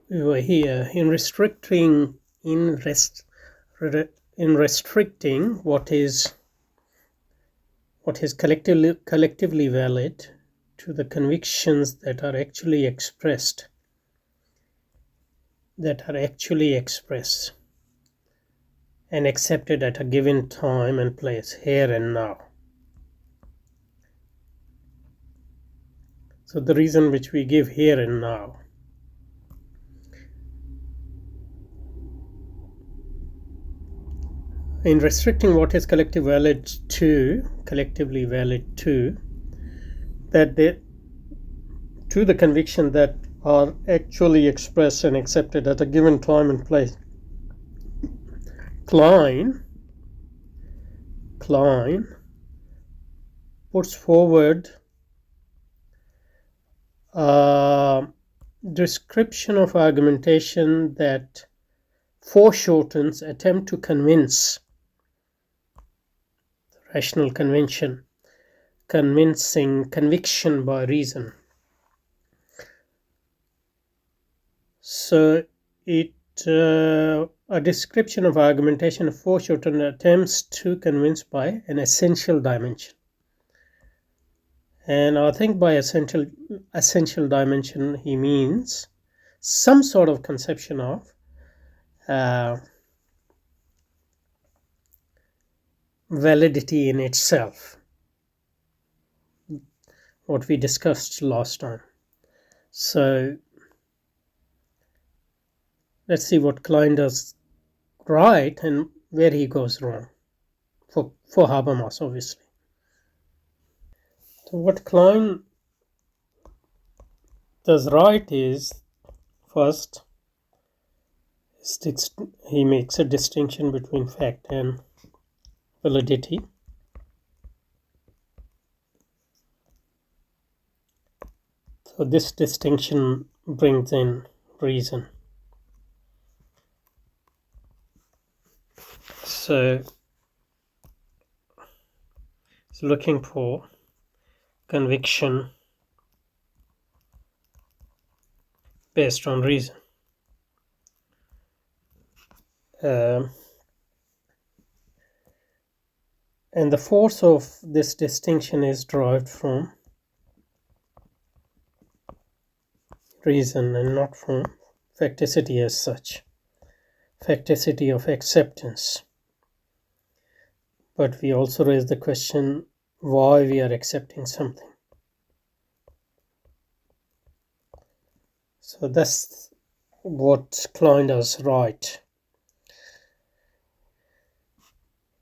we were here in restricting what is collectively valid to the convictions that are actually expressed and accepted at a given time and place, here and now. So the reason which we give here and now, in restricting what is collectively valid to the conviction that are actually expressed and accepted at a given time and place. Klein puts forward a description of argumentation that foreshortens attempt to convince rational conviction, conviction by reason. So a description of argumentation foreshortened attempts to convince by an essential dimension. And I think by essential dimension he means some sort of conception of validity in itself, what we discussed last time. So let's see what Klein does right and where he goes wrong for Habermas, obviously. So what Klein does right is, first, he makes a distinction between fact and validity. So this distinction brings in reason. So it's looking for conviction based on reason. And the force of this distinction is derived from reason and not from facticity as such, facticity of acceptance. But we also raise the question why we are accepting something. So that's what Klein does right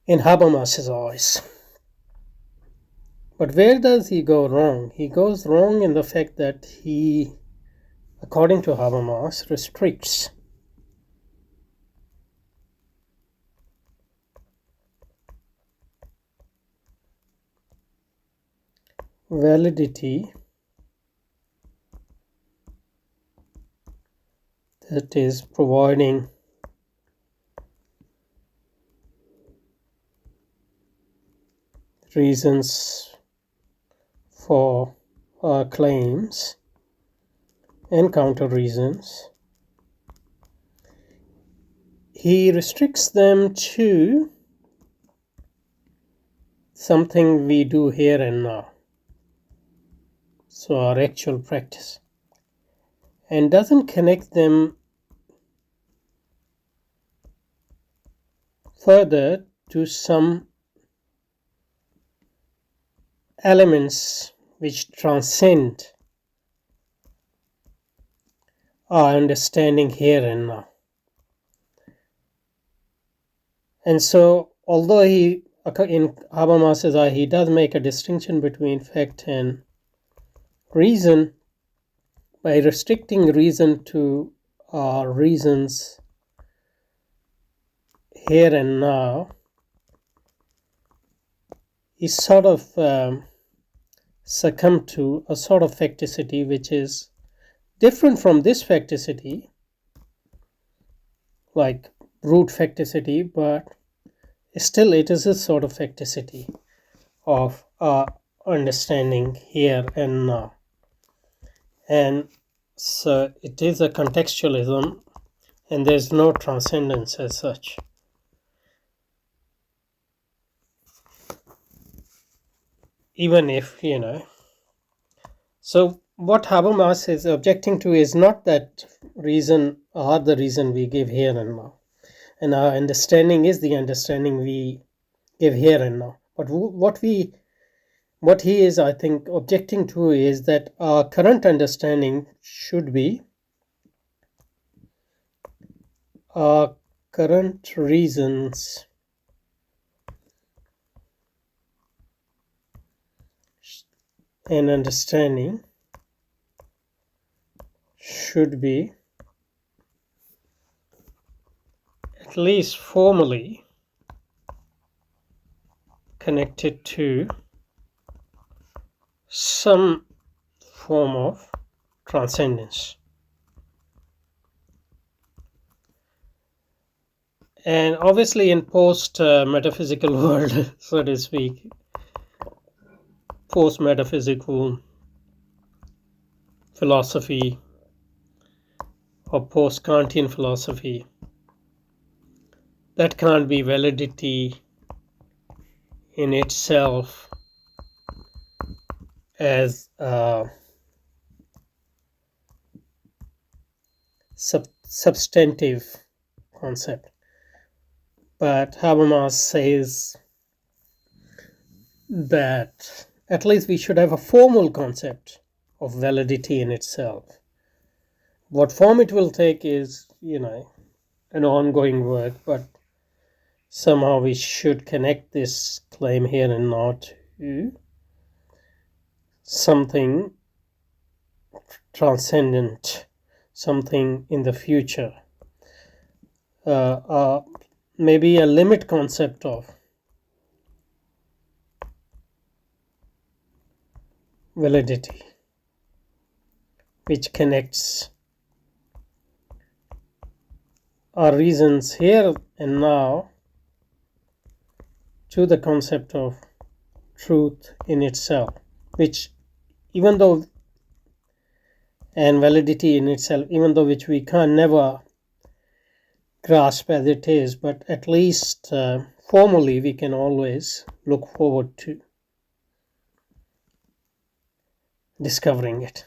in Habermas's eyes. But where does he go wrong? He goes wrong in the fact that he, according to Habermas, restricts validity, that is providing reasons for our claims and counter reasons. He restricts them to something we do here and now, so our actual practice, and doesn't connect them further to some elements which transcend our understanding here and now. And so, although in Habermas's eye, he does make a distinction between fact and reason, by restricting reason to our reasons here and now, he sort of succumbed to a sort of facticity which is different from this facticity, like root facticity, but still it is a sort of facticity of our understanding here and now. And So it is a contextualism, and there's no transcendence as such. Even if, So what Habermas is objecting to is not that reason or the reason we give here and now. And our understanding is the understanding we give here and now. But what he is, I think, objecting to is that our current understanding should be our current reasons and understanding should be at least formally connected to some form of transcendence. And obviously in post-metaphysical world, so to speak, post-metaphysical philosophy or post-Kantian philosophy, that can't be validity in itself as a substantive concept. But Habermas says that at least we should have a formal concept of validity in itself. What form it will take is, an ongoing work, but somehow we should connect this claim here and now to something transcendent, something in the future. Maybe a limit concept of validity, which connects our reasons here and now to the concept of truth in itself, which even though, and validity in itself, even though which we can never grasp as it is, but at least formally we can always look forward to discovering it.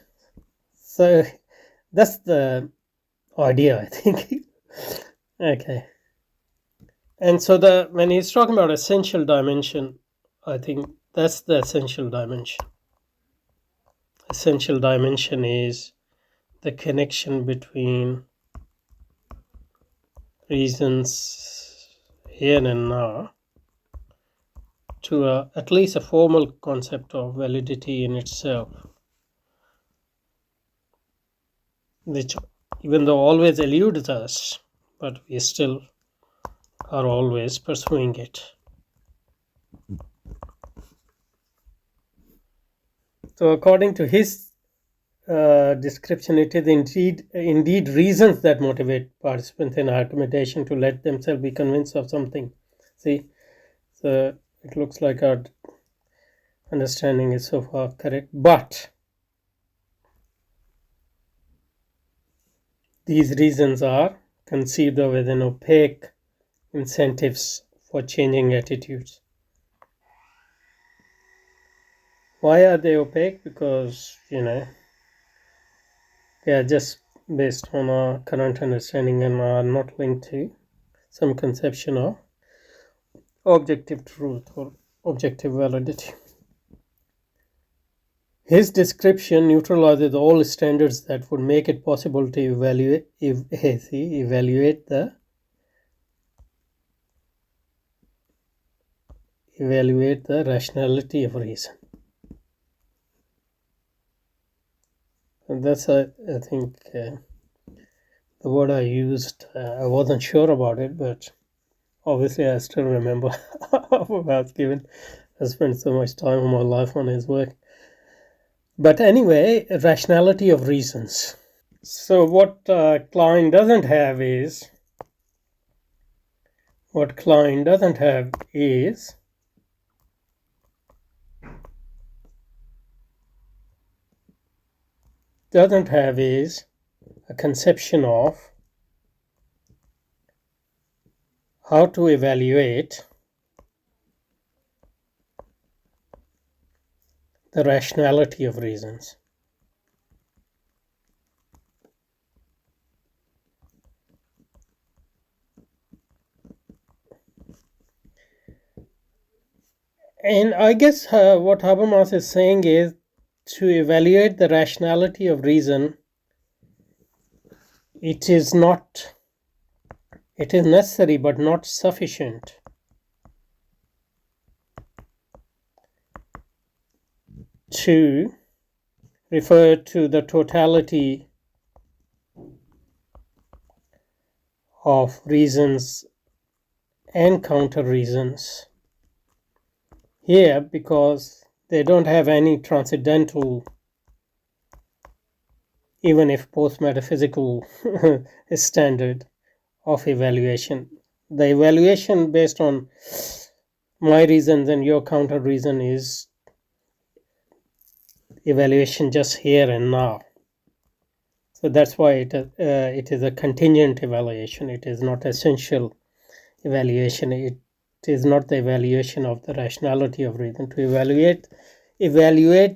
So that's the idea, I think. Okay. And so when he's talking about essential dimension, I think that's the essential dimension. Essential dimension is the connection between reasons here and now to at least a formal concept of validity in itself, which even though always eludes us, but we still are always pursuing it. So according to his description, it is indeed reasons that motivate participants in argumentation to let themselves be convinced of something. See, so it looks like our understanding is so far correct, but these reasons are conceived of as an opaque incentives for changing attitudes. Why are they opaque? Because, they are just based on our current understanding and are not linked to some conception of objective truth or objective validity. His description neutralizes all standards that would make it possible to evaluate the rationality of reason. And that's, I think, the word I used. I wasn't sure about it, but obviously I still remember Habermas given. I spent so much time of my life on his work. But anyway, rationality of reasons. So what Klein doesn't have is doesn't have is a conception of how to evaluate the rationality of reasons. And I guess what Habermas is saying is to evaluate the rationality of reason, it is necessary but not sufficient to refer to the totality of reasons and counter reasons here, because they don't have any transcendental, even if post-metaphysical standard of evaluation. The evaluation based on my reasons and your counter reason is evaluation just here and now. So that's why it is a contingent evaluation. It is not essential evaluation. It is not the evaluation of the rationality of reason. To evaluate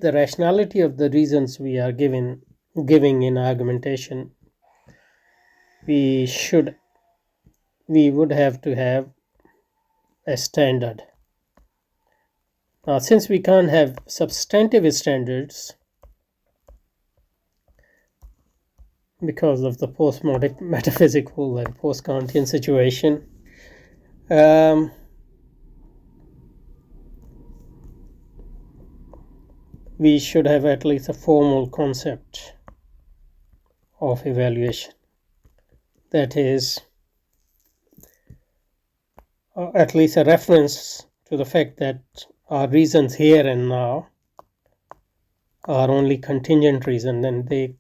the rationality of the reasons we are giving in argumentation, we would have to have a standard. Now, since we can't have substantive standards because of the post-metaphysical and post-Kantian situation, we should have at least a formal concept of evaluation. That is, at least a reference to the fact that our reasons here and now are only contingent reasons, and they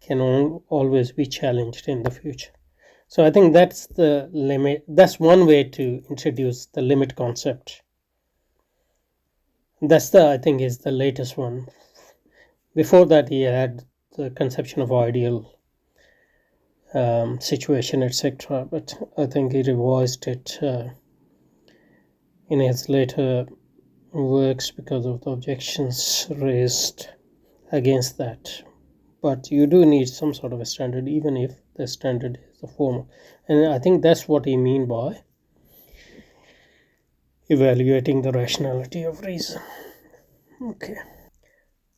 can always be challenged in the future. So I think that's the limit. That's one way to introduce the limit concept. That's I think is the latest one. Before that, he had the conception of ideal situation, etc. But I think he revised it in his later works because of the objections raised against that. But you do need some sort of a standard, even if the standard is a formal. And I think that's what he mean by evaluating the rationality of reason. Okay.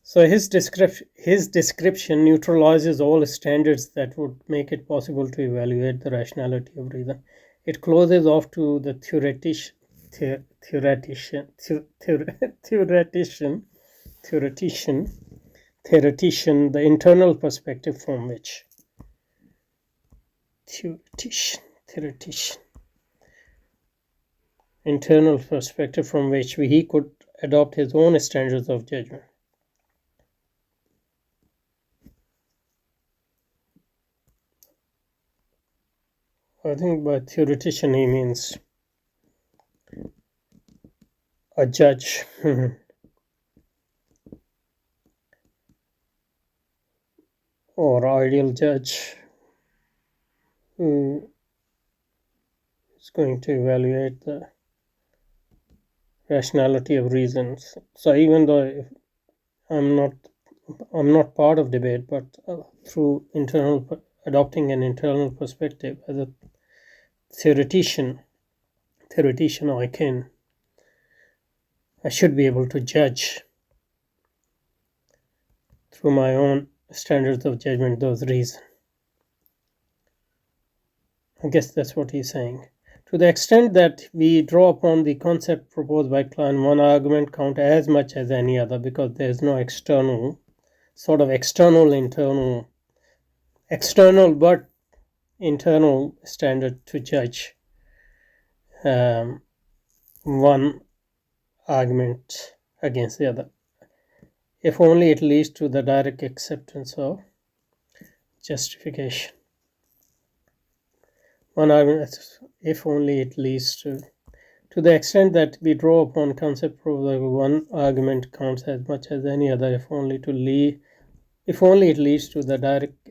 So his description neutralizes all standards that would make it possible to evaluate the rationality of reason. It closes off to the theoretician, the internal perspective from which internal perspective from which he could adopt his own standards of judgment. I think by theoretician he means a judge or ideal judge who is going to evaluate the rationality of reasons. So even though I'm not part of debate, but through adopting an internal perspective as a theoretician, I should be able to judge through my own standards of judgment those reasons. I guess that's what he's saying. To the extent that we draw upon the concept proposed by Klein, one argument counts as much as any other, because there is no external but internal standard to judge one argument against the other, if only it leads to the direct acceptance of justification. One argument, if only it leads to the extent that we draw upon concept proposed, one argument counts as much as any other, if only to if only it leads to the direct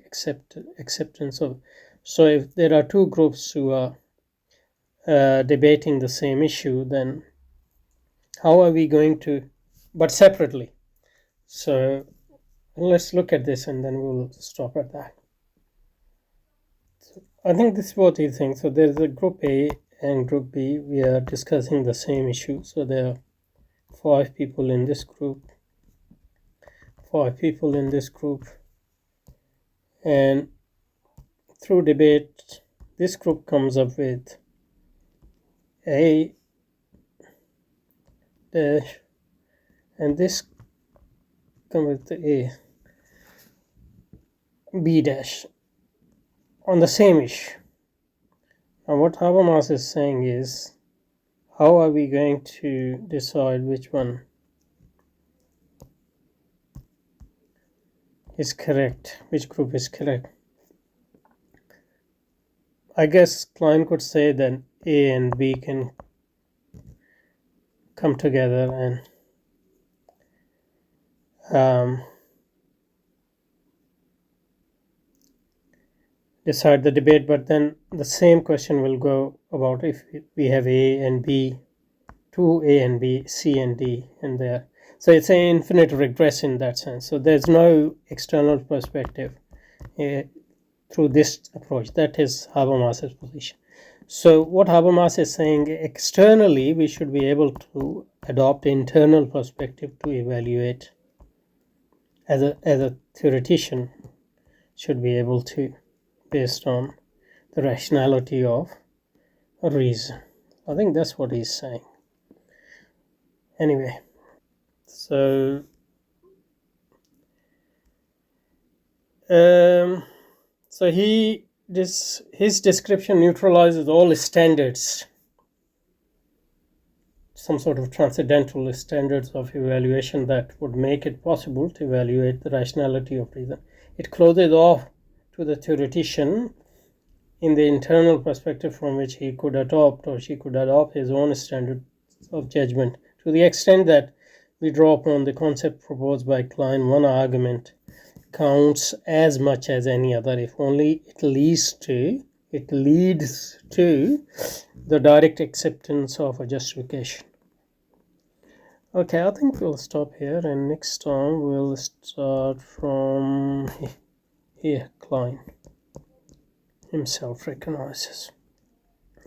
acceptance of. So if there are two groups who are debating the same issue, then how are we going to, but separately. So let's look at this and then we'll stop at that. I think this is what he thinks. So there's a group A and group B. We are discussing the same issue. So there are 5 people in this group, 5 people in this group, and through debate, this group comes up with A dash, and this comes with the B dash on the same issue. Now what Habermas is saying is, how are we going to decide which one is correct, which group is correct? I guess Klein could say that A and B can come together and decide the debate, but then the same question will go about if we have A and B, 2A and B, C and D, and there. So it's an infinite regress in that sense. So there's no external perspective through this approach. That is Habermas's position. So what Habermas is saying, externally we should be able to adopt internal perspective to evaluate. As a theoretician, should be able to, based on the rationality of a reason. I think that's what he's saying. Anyway, so his description neutralizes all standards, some sort of transcendental standards of evaluation that would make it possible to evaluate the rationality of reason. It closes off to the theoretician in the internal perspective from which he could adopt, or she could adopt, his own standard of judgment. To the extent that we draw upon the concept proposed by Klein, one argument counts as much as any other if only it leads to the direct acceptance of a justification. Okay, I think we'll stop here, and next time we'll start from here. Klein himself recognizes.